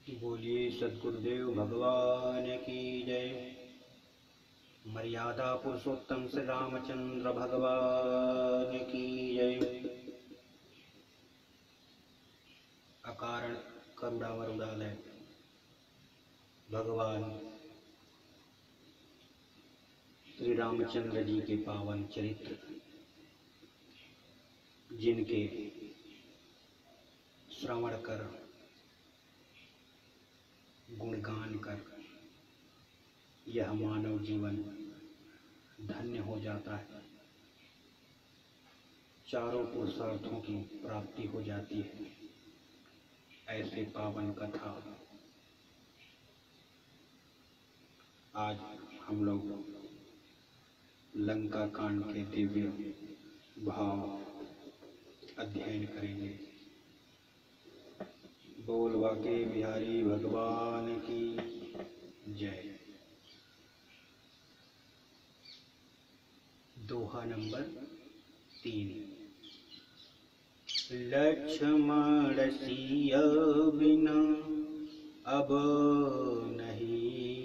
बोलिए सद्गुरुदेव भगवान की जय। मर्यादा पुरुषोत्तम श्री रामचंद्र भगवान की जय। अकारण करुणा वरुणालय भगवान श्री रामचंद्र जी के पावन चरित्र, जिनके श्रवण कर गुणगान कर यह मानव जीवन धन्य हो जाता है, चारों पुरुषार्थों की प्राप्ति हो जाती है। ऐसे पावन कथा आज हम लोग लंका कांड के दिव्य भाव अध्ययन करेंगे। बोल वाके बिहारी भगवान की जय। दोहा नंबर 3। लक्ष्मण सिया बिना अब नहीं,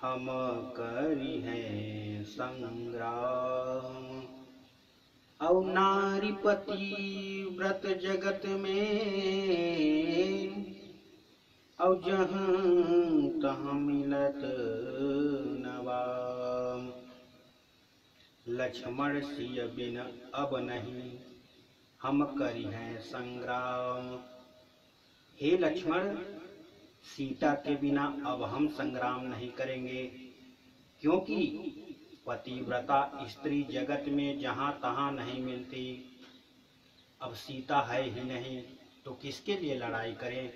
हम करी है संग्राम। औ नारीपति व्रत जगत में, औ जहाँ तहाँ मिलत नवाम। लक्ष्मण सिय बिन अब नहीं, हम करी हैं संग्राम। हे लक्ष्मण, सीता के बिना अब हम संग्राम नहीं करेंगे, क्योंकि पतिव्रता स्त्री जगत में जहाँ तहाँ नहीं मिलती। अब सीता है ही नहीं तो किसके लिए लड़ाई करें।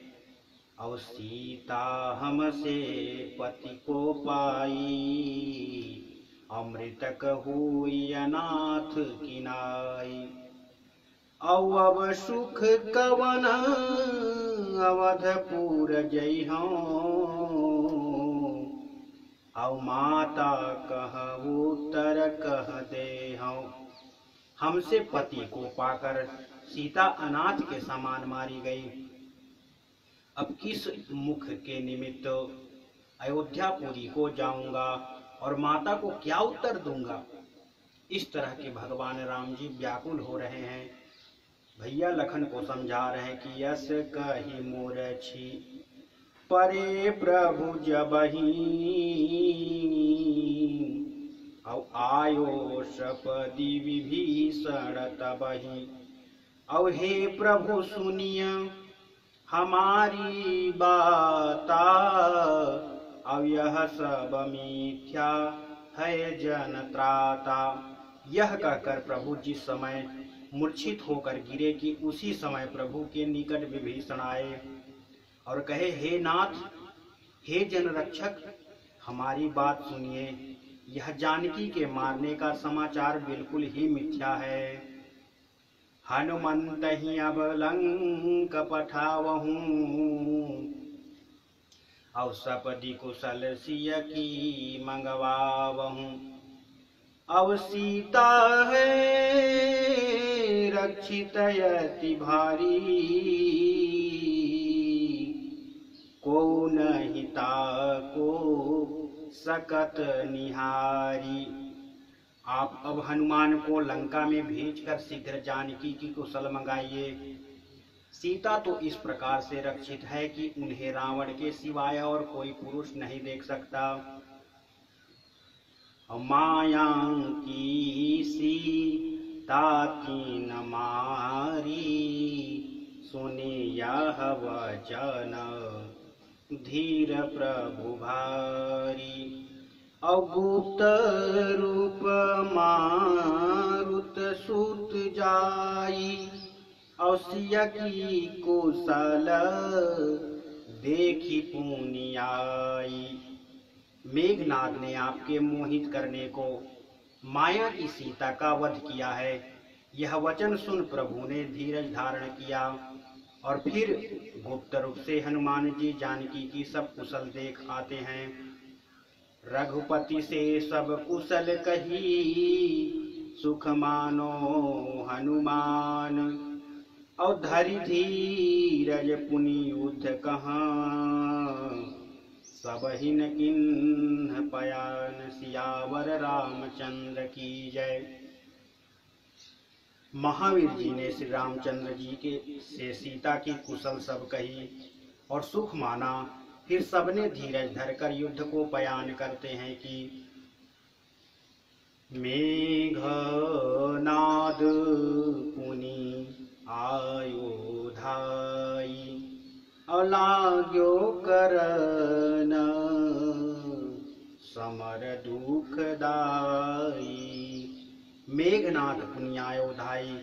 और सीता हमसे पति को पाई, अमृतक हुई अनाथ किनाई। अब सुख कवन अवधपुर जइहौं, औ माता कह उत्तर कह देहौं। हमसे पति को पाकर सीता अनाथ के समान मारी गई। अब किस मुख के निमित्त अयोध्यापुरी को जाऊंगा और माता को क्या उत्तर दूंगा। इस तरह के भगवान राम जी व्याकुल हो रहे हैं। भैया लखन को समझा रहे हैं कि यस कही मूर्छी परे प्रभु जबही, औ आयो सपदि विभीषण तबही। औ हे प्रभु सुनिय हमारी बाता, अब यह सब मिथ्या है जन त्राता। यह कहकर प्रभु जिस समय मूर्छित होकर गिरे कि उसी समय प्रभु के निकट विभीषण आए और कहे, हे नाथ, हे जन रक्षक, हमारी बात सुनिए। यह जानकी के मारने का समाचार बिल्कुल ही मिथ्या है। हनुमंत ही अब लंक पठावहूं, और सपदि कुशल सिय की मंगवावहूं। अब सीता है रक्षित यति भारी, को नहीं ताको सकत निहारी। आप अब हनुमान को लंका में भेजकर शीघ्र जानकी की कुशल मंगाइए। सीता तो इस प्रकार से रक्षित है कि उन्हें रावण के सिवाय और कोई पुरुष नहीं देख सकता। माया की सीता तीन मारी, सुने यह वचन धीर प्रभु भारी। अगुप्त रूप मारुत सुत जाई, और सिय की कुशल देखी पुनि आई। मेघनाद ने आपके मोहित करने को माया की सीता का वध किया है। यह वचन सुन प्रभु ने धीरज धारण किया और फिर गुप्त रूप से हनुमान जी जानकी की सब कुशल देख आते हैं। रघुपति से सब कुशल कही, सुख मानो हनुमान। और धरि धीरज पुनि युद्ध कहाँ, सबहिन किन्ह पयान सियावर रामचंद्र की जय। महावीर जी ने श्री रामचंद्र जी के से सीता की कुशल सब कही और सुख माना। फिर सबने धीरज धरकर युद्ध को बयान करते हैं कि मेघनाद पुनि आयो धाई, अलाग्यो करन समर दुखदाई। मेघनाद पुनि आयो धाई,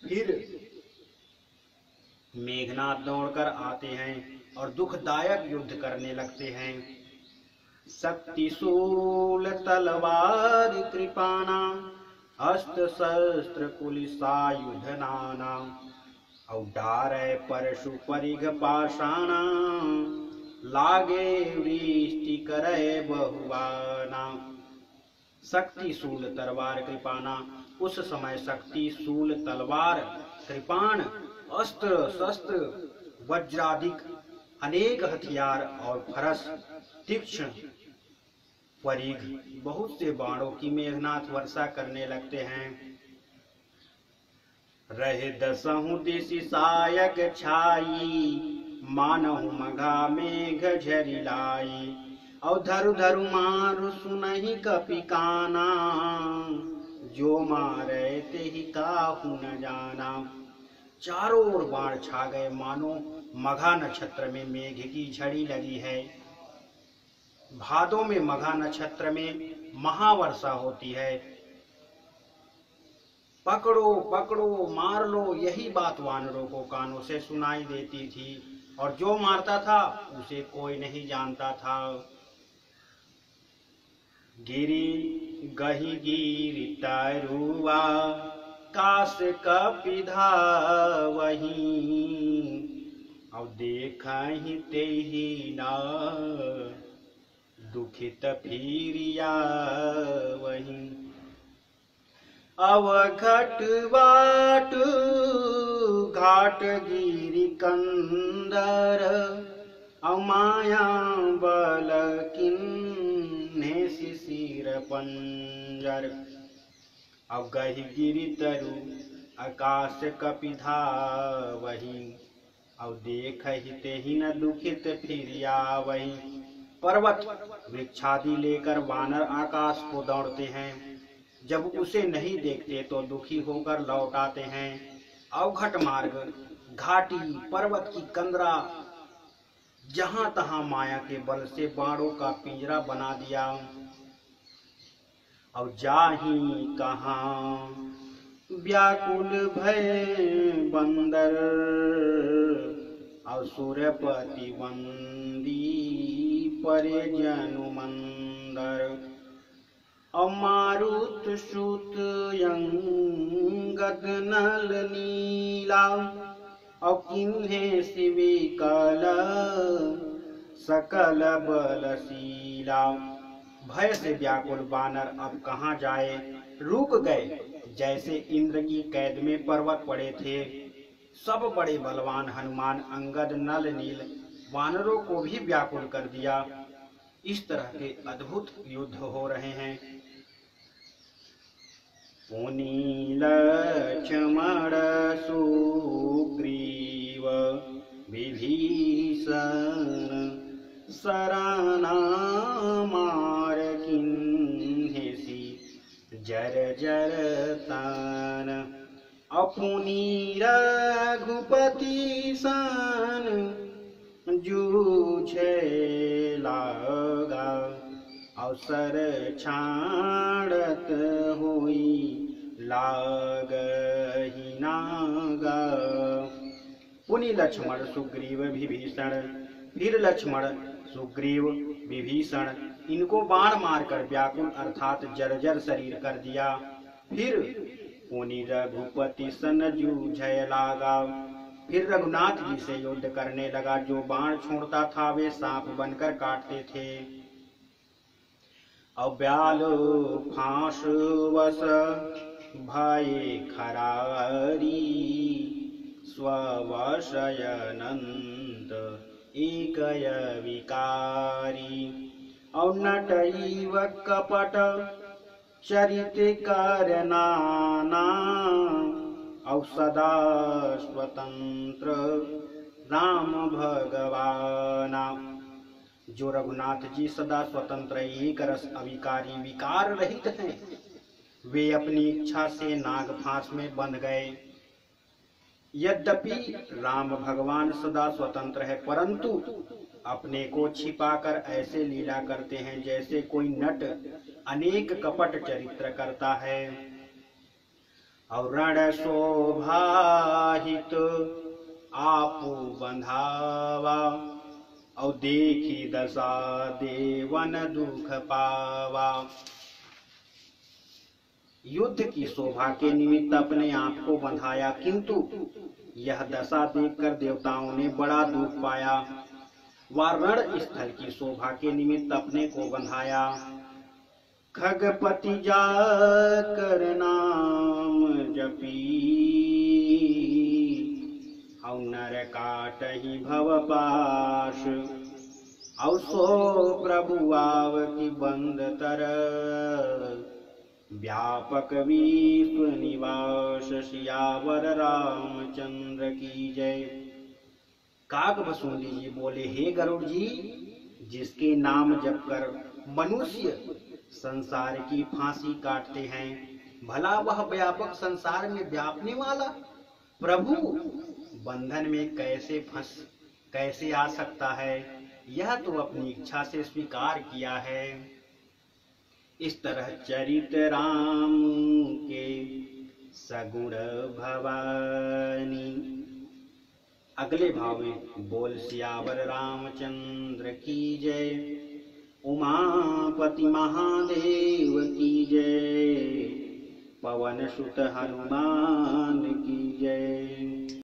फिर मेघनाद दौड़कर आते हैं और दुखदायक युद्ध करने लगते हैं। शक्तिशूल तलवार कृपाणा, अस्त्र शस्त्र कुलिसायुध नाना। और डारे परशु परिघ पाषाणा, लागे वृष्टि करे बहुवाना। शक्तिशूल तलवार कृपाणा, उस समय शक्तिशूल तलवार कृपाण, अस्त्र शस्त्र वज्राधिक अनेक हथियार और फरस तीक्ष्ण परिघ बहुत से बाणों की मेघनाथ वर्षा करने लगते हैं। रहे दसहु दिशि सायक छाई, मानहु मघा मेघ झरि लाई। और धरु धरु मारु सुनहि कपि काना, जो मारे तेहि काहू न जाना। चारों ओर बाण छा गए, मानो मघा नक्षत्र में मेघ की झड़ी लगी है। भादों में मघा नक्षत्र में महावर्षा होती है। पकड़ो पकड़ो मार लो, यही बात वानरों को कानों से सुनाई देती थी और जो मारता था उसे कोई नहीं जानता था। गिरी गही गिरी तरुआ, काश कपि धावहि। अब देखहि तेहि ना, दुखित फिरिया वही। अवघट बाट घाट गिरि कंदर, अमाया बल किन्हे शिशिर पंजर। अब गही गिरि तरु आकाश कपि धावहि, अब देखहि तेहि न दुखित फिरिया वही। पर्वत वृक्षादि लेकर वानर आकाश को दौड़ते हैं, जब उसे नहीं देखते तो दुखी होकर लौट आते हैं। अवघट मार्ग, घाटी, पर्वत की कंदरा, जहां तहां माया के बल से बाणों का पिंजरा बना दिया। और जाहि कहाँ व्याकुल भय बंदर, और सूर्यपति वंदी परे जनु मंदर। और मारुत सुत यंगद नल नीला, और किन्हे शिवी कल सकल बलशीला। भय से व्याकुल बानर अब कहाँ जाए, रुक गए जैसे इंद्र की कैद में पर्वत पड़े थे। सब बड़े बलवान हनुमान, अंगद, नल, नील वानरों को भी व्याकुल कर दिया। इस तरह के अद्भुत युद्ध हो रहे हैं। पुनि लक्ष्मण सुग्रीव विभीषण, सराना मार किन्हेसी जर जर तान। अपुनि रघुपति सन, जूझे लागा। अवसर छाड़त हुई लागहि नागा। पुनि लक्ष्मण सुग्रीव विभीषण, फिर लक्ष्मण सुग्रीव विभीषण, इनको बाण मारकर व्याकुल अर्थात जर्जर शरीर कर दिया। फिर पुनि रघुपति सन जूझय लागा, फिर रघुनाथ जी से युद्ध करने लगा। जो बाण छोड़ता था वे सांप बनकर काटते थे। अब्याल फांस वश भये खरारी, स्ववशयनन्त एकय विकारी और नटैव कपट चरित करनाना और सदा स्वतंत्र राम भगवाना। जो रघुनाथ जी सदा स्वतंत्र एक रस अविकारी विकार रहित हैं, वे अपनी इच्छा से नागफांस में बंध गए। यद्यपि राम भगवान सदा स्वतंत्र है, परंतु अपने को छिपाकर ऐसे लीला करते हैं जैसे कोई नट अनेक कपट चरित्र करता है। और रण शोभाहित आपू बंधावा और देखी दशा देवन दुख पावा। युद्ध की शोभा के निमित्त अपने आप को बंधाया, किंतु यह दशा देखकर देवताओं ने बड़ा दुख पाया। वह रण स्थल की शोभा के निमित्त अपने को बंधाया। खगपति जाकर नाम जपी और नर काटहि भव पाश और सो प्रभु आव की बंद तर व्यापक विश्व निवास सियावर रामचंद्र की जय। काकभसूंडी जी बोले, हे गरुड़ जी, जिसके नाम जप कर मनुष्य संसार की फांसी काटते हैं, भला वह व्यापक संसार में व्यापने वाला प्रभु बंधन में कैसे आ सकता है? यह तो अपनी इच्छा से स्वीकार किया है। इस तरह चरित राम के सगुण भवानी। अगले भाव में बोल सियावर रामचंद्र की जय, उमापति महादेव की जय, पवन सुत हनुमान की जय।